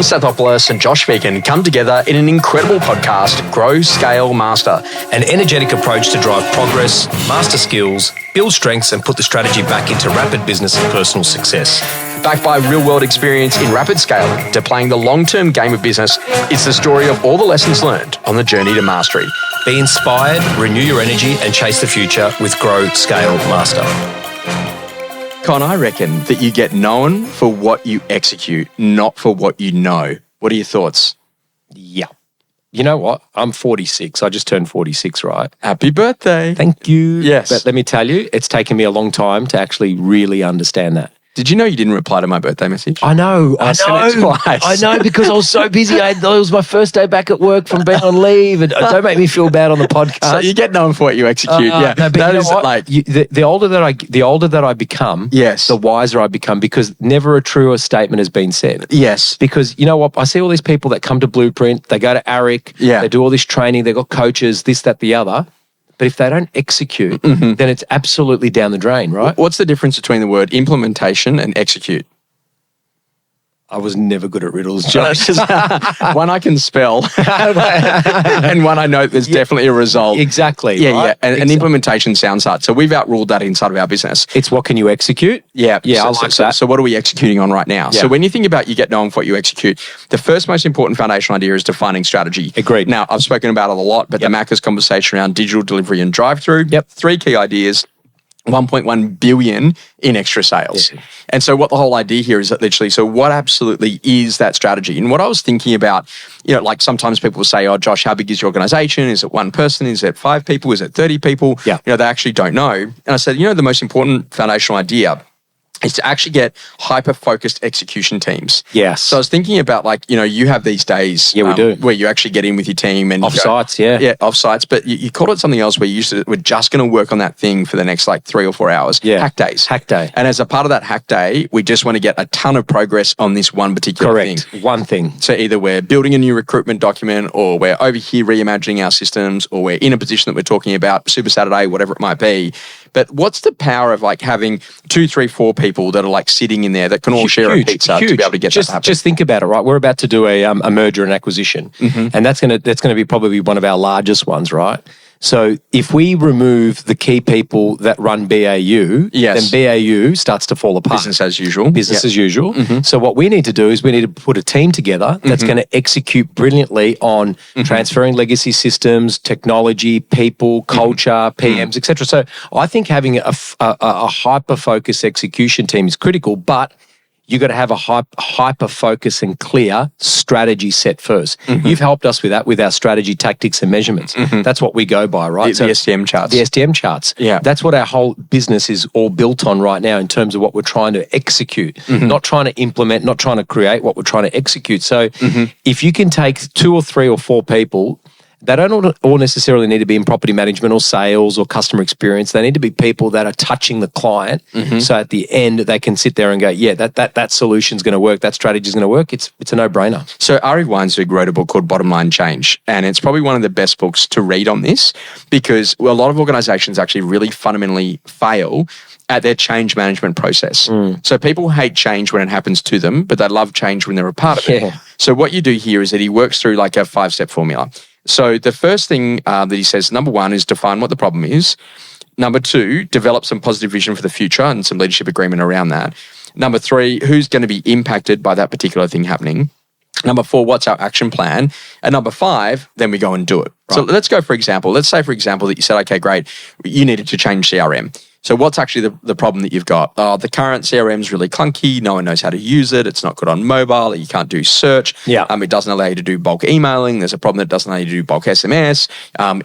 Stathopoulos and Josh Phegan come together in an incredible podcast, Grow, Scale, Master. An energetic approach to drive progress, master skills, build strengths and put the strategy back into rapid business and personal success. Backed by real-world experience in rapid scaling to playing the long-term game of business, it's the story of all the lessons learned on the journey to mastery. Be inspired, renew your energy and chase the future with Grow, Scale, Master. Con, I reckon that you get known for what you execute, not for what you know. What are your thoughts? Yeah. You know what? I'm 46. I just turned 46, right? Happy birthday. Thank you. Yes. But let me tell you, it's taken me a long time to actually really understand that. Did you know you didn't reply to my birthday message? I know. I sent it twice. I know because I was so busy. It was my first day back at work from being on leave. And don't make me feel bad on the podcast. So you get known for what you execute. Yeah. No, but that you is know what? like the older that I become, yes, the wiser I become, because never a truer statement has been said. Yes. Because you know what? I see all these people that come to Blueprint, they go to ARIC, they do all this training, they've got coaches, this, that, the other. But if they don't execute, then it's absolutely down the drain, right? What's the difference between the word implementation and execute? I was never good at riddles, Josh. One I can spell and one I know there's definitely a result. Exactly. Yeah, right? yeah. And implementation sounds hard. So we've outruled that inside of our business. It's what can you execute? Yeah. Yeah, I like that. So what are we executing on right now? Yeah. So when you think about you get known for what you execute, the first most important foundational idea is defining strategy. Agreed. Now, I've spoken about it a lot, but the Macca's conversation around digital delivery and drive-through. Yep. 3 key ideas. 1.1 billion in extra sales. Yeah. And so what the whole idea here is that literally, so what absolutely is that strategy? And what I was thinking about, like sometimes people will say, oh, Josh, how big is your organization? Is it one person? Is it 5 people? Is it 30 people? Yeah. They actually don't know. And I said, the most important foundational idea is to actually get hyper-focused execution teams. Yes. So I was thinking about you have these days we do. where you actually get in with your team and off-sites, Yeah, off-sites, but you called it something else where we're just going to work on that thing for the next 3 or 4 hours. Yeah. Hack days. Hack day. And as a part of that hack day, we just want to get a ton of progress on this one particular thing. Correct. One thing. So either we're building a new recruitment document or we're over here reimagining our systems or we're in a position that we're talking about, Super Saturday, whatever it might be. But what's the power of having 2, 3, 4 people that are sitting in there that can all share a pizza to be able to get that to happen? Just think about it, right? We're about to do a merger and acquisition, and that's gonna be probably one of our largest ones, right? So if we remove the key people that run BAU, then BAU starts to fall apart. Business as usual. Business as usual. So what we need to do is we need to put a team together that's going to execute brilliantly on transferring legacy systems, technology, people, culture, PMs, etc. So I think having a hyper-focused execution team is critical, but you got to have a hyper-focus and clear strategy set first. You've helped us with that with our strategy, tactics, and measurements. That's what we go by, right? The STM charts. The STM charts. Yeah. That's what our whole business is all built on right now in terms of what we're trying to execute. Not trying to implement, not trying to create, what we're trying to execute. So if you can take 2 or 3 or 4 people, they don't all necessarily need to be in property management or sales or customer experience. They need to be people that are touching the client. So at the end, they can sit there and go, yeah, that solution's going to work. That strategy's going to work. It's a no-brainer. So Ari Weinzig wrote a book called Bottom Line Change. And it's probably one of the best books to read on this because a lot of organizations actually really fundamentally fail at their change management process. So people hate change when it happens to them, but they love change when they're a part of it. So what you do here is that he works through a 5-step formula. So the first thing that he says, number 1 is define what the problem is. Number 2, develop some positive vision for the future and some leadership agreement around that. Number 3, who's going to be impacted by that particular thing happening. Number 4, what's our action plan? And number 5, then we go and do it. Right. So let's go, for example, let's say, for example, that you said, okay, great, you needed to change CRM. So what's actually the problem that you've got? The current CRM is really clunky. No one knows how to use it. It's not good on mobile. You can't do search. It doesn't allow you to do bulk emailing. There's a problem that it doesn't allow you to do bulk SMS.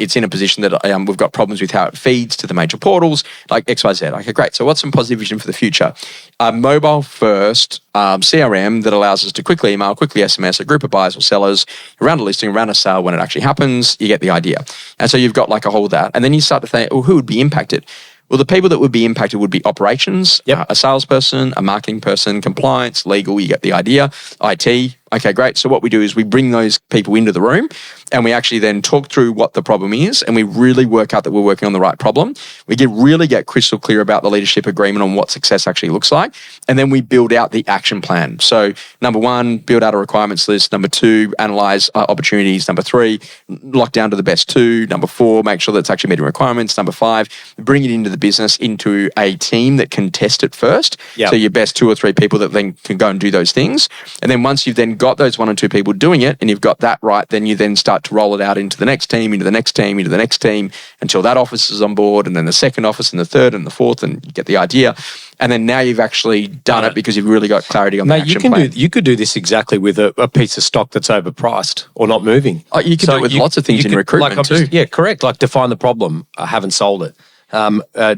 It's in a position that we've got problems with how it feeds to the major portals, like XYZ. Okay, great. So what's some positive vision for the future? Mobile first CRM that allows us to quickly email, quickly SMS a group of buyers or sellers around a listing, around a sale when it actually happens. You get the idea. And so you've got a whole of that. And then you start to think, who would be impacted? Well, the people that would be impacted would be operations, a salesperson, a marketing person, compliance, legal, you get the idea, IT, Okay, great. So what we do is we bring those people into the room and we actually then talk through what the problem is and we really work out that we're working on the right problem. We really get crystal clear about the leadership agreement on what success actually looks like. And then we build out the action plan. So number 1, build out a requirements list. Number 2, analyze opportunities. Number 3, lock down to the best 2. Number 4, make sure that it's actually meeting requirements. Number 5, bring it into the business into a team that can test it first. Yep. So your best 2 or 3 people that then can go and do those things. And then once you've then got those 1 or 2 people doing it and you've got that right, then you then start to roll it out into the next team, into the next team, into the next team until that office is on board, and then the second office and the third and the fourth, and you get the idea. And then now you've actually done it because you've really got clarity on the action plan. You could do this exactly with a piece of stock that's overpriced or not moving. You could do it with lots of things in recruitment too. Yeah, correct. Like define the problem. I haven't sold it.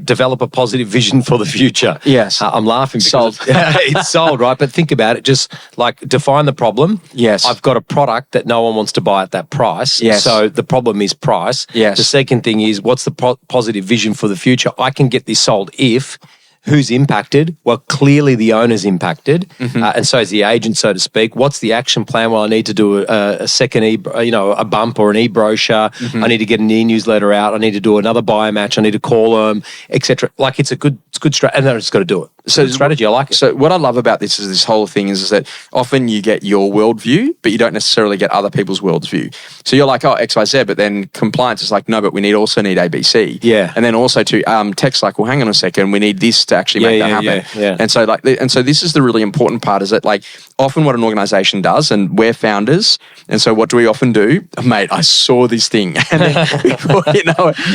Develop a positive vision for the future. Yes. I'm laughing because it's sold, right? But think about it. Just like define the problem. Yes. I've got a product that no one wants to buy at that price. Yes. So the problem is price. Yes. The second thing is what's the positive vision for the future? I can get this sold if... Who's impacted? Well, clearly the owner's impacted, and so is the agent, so to speak. What's the action plan? Well, I need to do a second a bump or an e-brochure. I need to get an e-newsletter out. I need to do another buyer match. I need to call them, etc. Like it's good strategy, and then I just got to do it. So strategy, I like it. So what I love about this whole thing is that often you get your worldview, but you don't necessarily get other people's worldview. So you're like, oh, X, Y, Z, but then compliance is like, no, but we also need ABC. Yeah. And then also to tech's like, well, hang on a second, we need this to actually make that happen. Yeah. And so this is the really important part, is that like often what an organization does, and we're founders, and so what do we often do? Mate, I saw this thing, and then,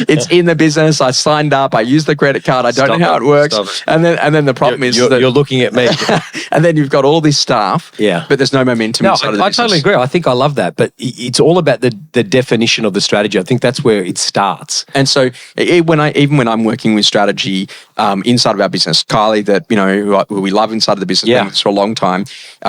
it's in the business. I signed up. I used the credit card. I don't know how it works. And then the problem is that you're looking at me, and then you've got all this stuff. Yeah. But there's no momentum inside of the business. I totally agree. I think I love that, but it's all about the definition of the strategy. I think that's where it starts. And so when I'm working with strategy inside of our business, Kylie, who we love inside of the business, been with us for a long time,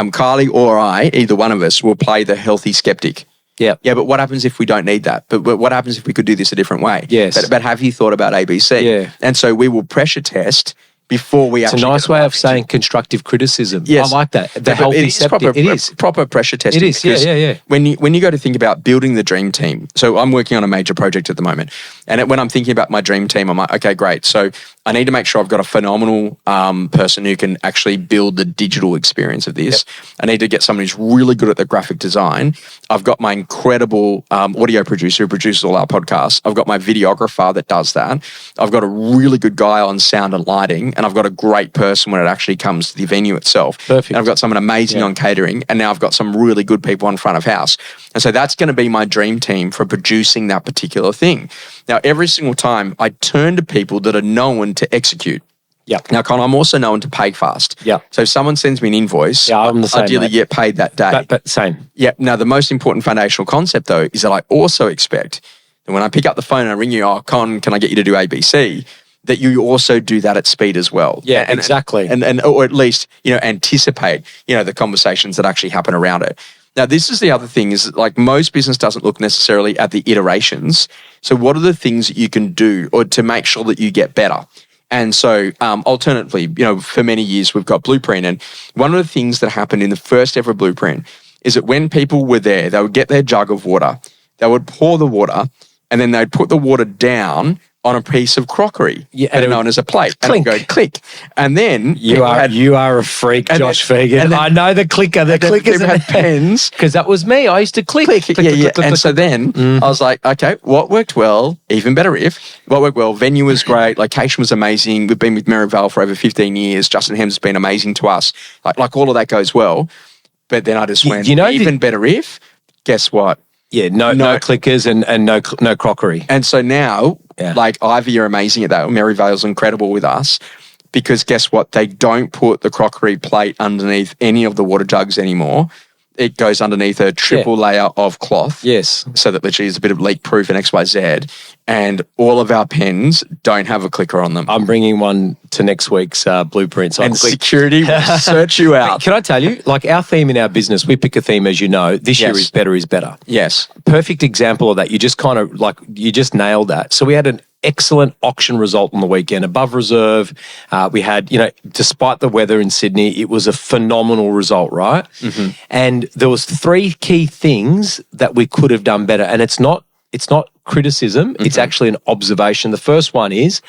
Kylie or I, either one of us, will play the healthy skeptic. Yeah. Yeah, but what happens if we don't need that? But what happens if we could do this a different way? Yes. But have you thought about ABC? Yeah. And so we will pressure test before we actually... It's a nice way of saying constructive criticism. Yes. I like that. The healthy skeptic. It is proper pressure testing. It is, yeah. When you go to think about building the dream team, so I'm working on a major project at the moment, and when I'm thinking about my dream team, I'm like, okay, great. So I need to make sure I've got a phenomenal person who can actually build the digital experience of this. Yep. I need to get someone who's really good at the graphic design. I've got my incredible audio producer who produces all our podcasts. I've got my videographer that does that. I've got a really good guy on sound and lighting, and I've got a great person when it actually comes to the venue itself. Perfect. And I've got someone amazing on catering, and now I've got some really good people on front of house. And so that's going to be my dream team for producing that particular thing. Now, every single time I turn to people that are known to execute. Yeah. Now, Con, I'm also known to pay fast. Yeah. So if someone sends me an invoice, I'm the same, ideally mate. get paid that day. But same. Yeah. Now, the most important foundational concept, though, is that I also expect that when I pick up the phone and I ring you, oh, Con, can I get you to do ABC? That you also do that at speed as well. Yeah, exactly. And or at least, anticipate, the conversations that actually happen around it. Now, this is the other thing, is that, like, most business doesn't look necessarily at the iterations. So what are the things that you can do or to make sure that you get better? And so alternatively, for many years we've got Blueprint. And one of the things that happened in the first ever Blueprint is that when people were there, they would get their jug of water, they would pour the water, and then they'd put the water down on a piece of crockery, better known as a plate. Clink. And it would go click. And then you are a freak, Josh Phegan. I know the clicker. The clickers had pens. Because that was me. I used to click. And so then I was like, okay, what worked well? Even better if. What worked well? Venue was great. Location was amazing. We've been with Merivale for over 15 years. Justin Hem's been amazing to us. Like all of that goes well. But then I just went, even better if. Guess what? Yeah, no clickers and no crockery. And so now, like Ivy, you're amazing at that. Merivale's incredible with us, because guess what? They don't put the crockery plate underneath any of the water jugs anymore. It goes underneath a triple layer of cloth. Yes. So that literally is a bit of leak proof and XYZ. And all of our pens don't have a clicker on them. I'm bringing one to next week's Blueprint. So security will search you out. Can I tell you, like our theme in our business, we pick a theme, as you know, this year is better is better. Yes. Perfect example of that. You just kind of you just nailed that. So we had excellent auction result on the weekend, above reserve. We had, despite the weather in Sydney, it was a phenomenal result, right? And there was 3 key things that we could have done better. And it's not criticism, it's actually an observation. The first one is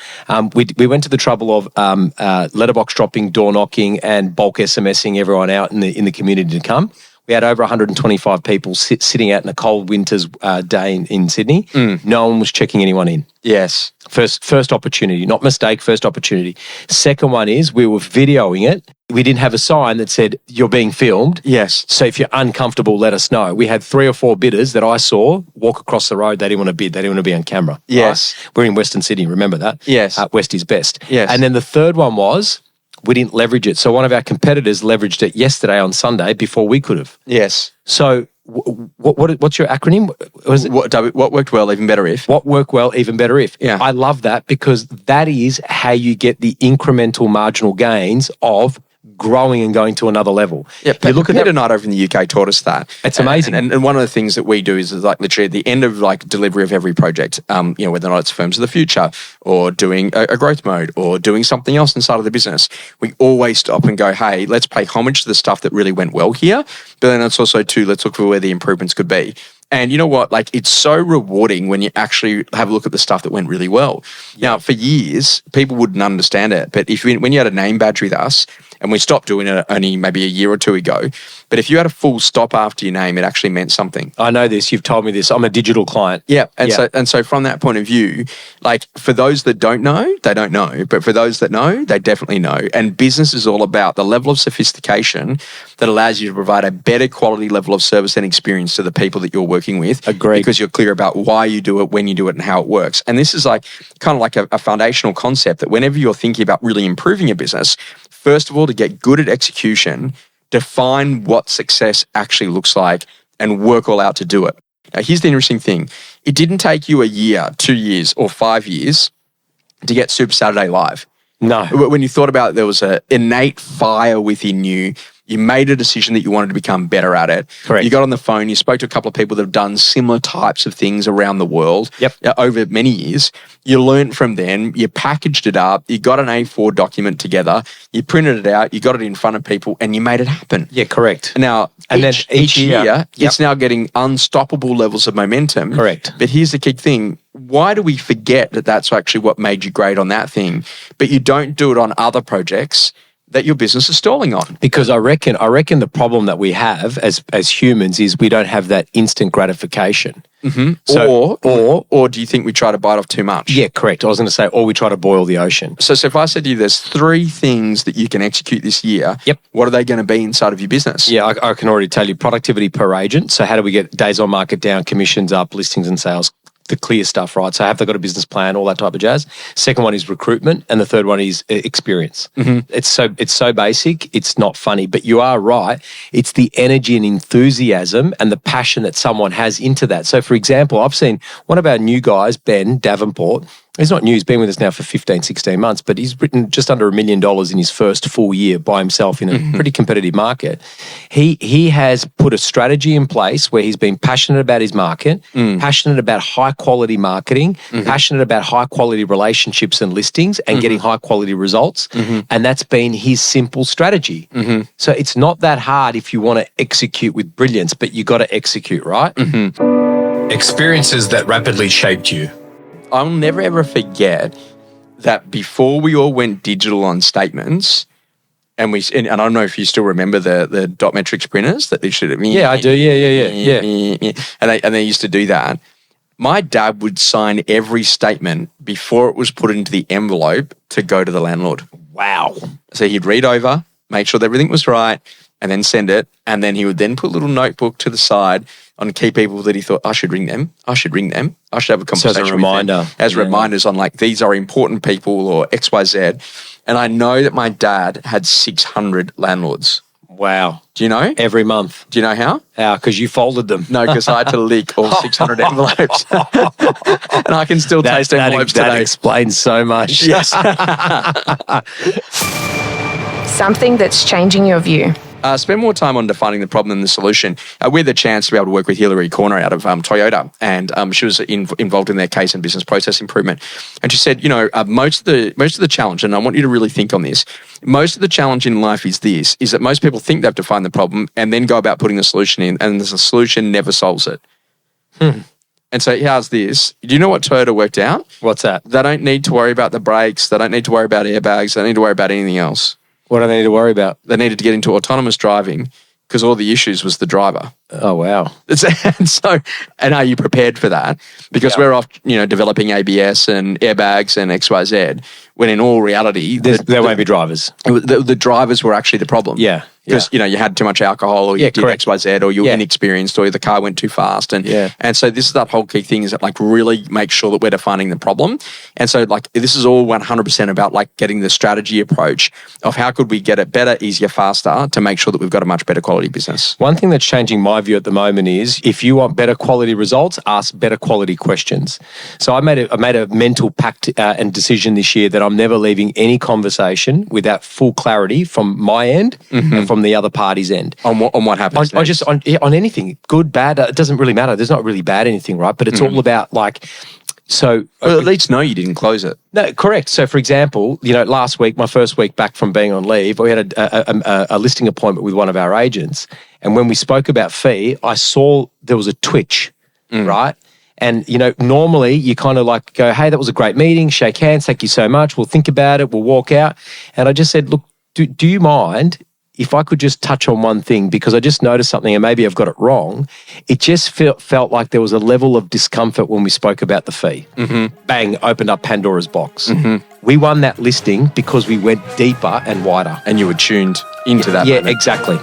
we went to the trouble of letterbox dropping, door knocking, and bulk SMSing everyone out in the community to come. We had over 125 people sitting out in a cold winter's day in Sydney. No one was checking anyone in. Yes. First opportunity, not mistake, first opportunity. Second one is we were videoing it. We didn't have a sign that said, you're being filmed. Yes. So if you're uncomfortable, let us know. We had 3 or 4 bidders that I saw walk across the road. They didn't want to bid. They didn't want to be on camera. Yes. Right? We're in Western Sydney. Remember that? Yes. West is best. Yes. And then the third one was we didn't leverage it. So one of our competitors leveraged it yesterday on Sunday before we could have. Yes. So what's your acronym? What worked well, even better if? What worked well, even better if. Yeah. I love that because that is how you get the incremental marginal gains of growing and going to another level. Yeah, you look at Peter Knight over in the UK taught us that. It's amazing. And one of the things that we do is like literally at the end of like delivery of every project, whether or not it's Firms of the Future or doing a growth mode or doing something else inside of the business, we always stop and go, hey, let's pay homage to the stuff that really went well here. But then it's also too, let's look for where the improvements could be. And you know what? Like, it's so rewarding when you actually have a look at the stuff that went really well. Now, for years, people wouldn't understand it. But when you had a name badge with us, and we stopped doing it only maybe a year or 2 ago, but if you had a full stop after your name, it actually meant something. I know this. You've told me this. I'm a digital client. Yeah. So from that point of view, like for those that don't know, they don't know. But for those that know, they definitely know. And business is all about the level of sophistication that allows you to provide a better quality level of service and experience to the people that you're working with. Agreed. Because you're clear about why you do it, when you do it, and how it works. And this is like kind of like a foundational concept that whenever you're thinking about really improving your business, first of all, to get good at execution, define what success actually looks like and work all out to do it. Now, here's the interesting thing. It didn't take you a year, 2 years, or 5 years to get Super Saturday live. No. When you thought about it, there was an innate fire within you. You made a decision that you wanted to become better at it. Correct. You got on the phone, you spoke to a couple of people that have done similar types of things around the world over many years. You learned from them, you packaged it up, you got an A4 document together, you printed it out, you got it in front of people, and you made it happen. Yeah, correct. Now, each year, it's now getting unstoppable levels of momentum. Correct. But here's the key thing. Why do we forget that that's actually what made you great on that thing, but you don't do it on other projects that your business is stalling on? Because I reckon the problem that we have as humans is we don't have that instant gratification. Mm-hmm. So, or do you think we try to bite off too much? Yeah, correct. I was going to say, or we try to boil the ocean. So if I said to you, there's 3 things that you can execute this year, what are they going to be inside of your business? Yeah, I can already tell you productivity per agent. So how do we get days on market down, commissions up, listings and sales? The clear stuff, right? So have they got a business plan, all that type of jazz. Second one is recruitment, and the third one is experience. Mm-hmm. It's so basic, it's not funny, but you are right. It's the energy and enthusiasm and the passion that someone has into that. So for example, I've seen one of our new guys, Ben Davenport. He's not new, he's been with us now for 15, 16 months, but he's written just under $1 million in his first full year by himself in a pretty competitive market. He has put a strategy in place where he's been passionate about his market, passionate about high quality marketing, passionate about high quality relationships and listings and getting high quality results. And that's been his simple strategy. So it's not that hard if you want to execute with brilliance, but you got to execute, right? Experiences that rapidly shaped you. I'll never ever forget that before we all went digital on statements, and I don't know if you still remember the dot metrics printers that they should have. Yeah, I do. Yeah. And they used to do that. My dad would sign every statement before it was put into the envelope to go to the landlord. Wow. So he'd read over, make sure that everything was right, and then send it. And then he would then put a little notebook to the side on key people that he thought, I should ring them. I should have a conversation so as a reminder. with them. As reminders on like, these are important people or XYZ. And I know that my dad had 600 landlords. Wow. Do you know? Every month. Do you know how? How? Because you folded them. No, because I had to lick all 600 envelopes. And I can still taste envelopes today. That explains so much. Yes. Something that's changing your view. Spend more time on defining the problem than the solution. We had the chance to be able to work with Hilary Corner out of Toyota, and she was involved in their case and business process improvement. And she said, most of the challenge, and I want you to really think on this, most of the challenge in life is that most people think they have to find the problem and then go about putting the solution in, and the solution never solves it. And so here's this. Do you know what Toyota worked out? What's that? They don't need to worry about the brakes. They don't need to worry about airbags. They don't need to worry about anything else. What do they need to worry about? They needed to get into autonomous driving because all the issues was the driver. Oh, wow. And are you prepared for that? Because we're off, developing ABS and airbags and XYZ, when in all reality... There won't be drivers. The drivers were actually the problem. Yeah. Because, you had too much alcohol, or you did XYZ, or you were inexperienced, or the car went too fast. And so this is that whole key thing, is that really make sure that we're defining the problem. And so this is all 100% about getting the strategy approach of how could we get it better, easier, faster to make sure that we've got a much better quality business. One thing that's changing my view at the moment is, if you want better quality results, ask better quality questions. So I made a mental pact and decision this year that I'm never leaving any conversation without full clarity from my end and from the other party's end. On what happens on anything, good, bad, it doesn't really matter. There's not really bad anything, right? But it's all about So well, at least know you didn't close it. No, correct. So, for example, last week, my first week back from being on leave, we had a listing appointment with one of our agents, and when we spoke about fee, I saw there was a twitch, right? And normally you kind of go, "Hey, that was a great meeting. Shake hands. Thank you so much. We'll think about it. We'll walk out." And I just said, "Look, do you mind if I could just touch on one thing, because I just noticed something and maybe I've got it wrong." It just felt like there was a level of discomfort when we spoke about the fee. Bang, opened up Pandora's box. We won that listing because we went deeper and wider. And you were tuned into that Yeah, moment. exactly.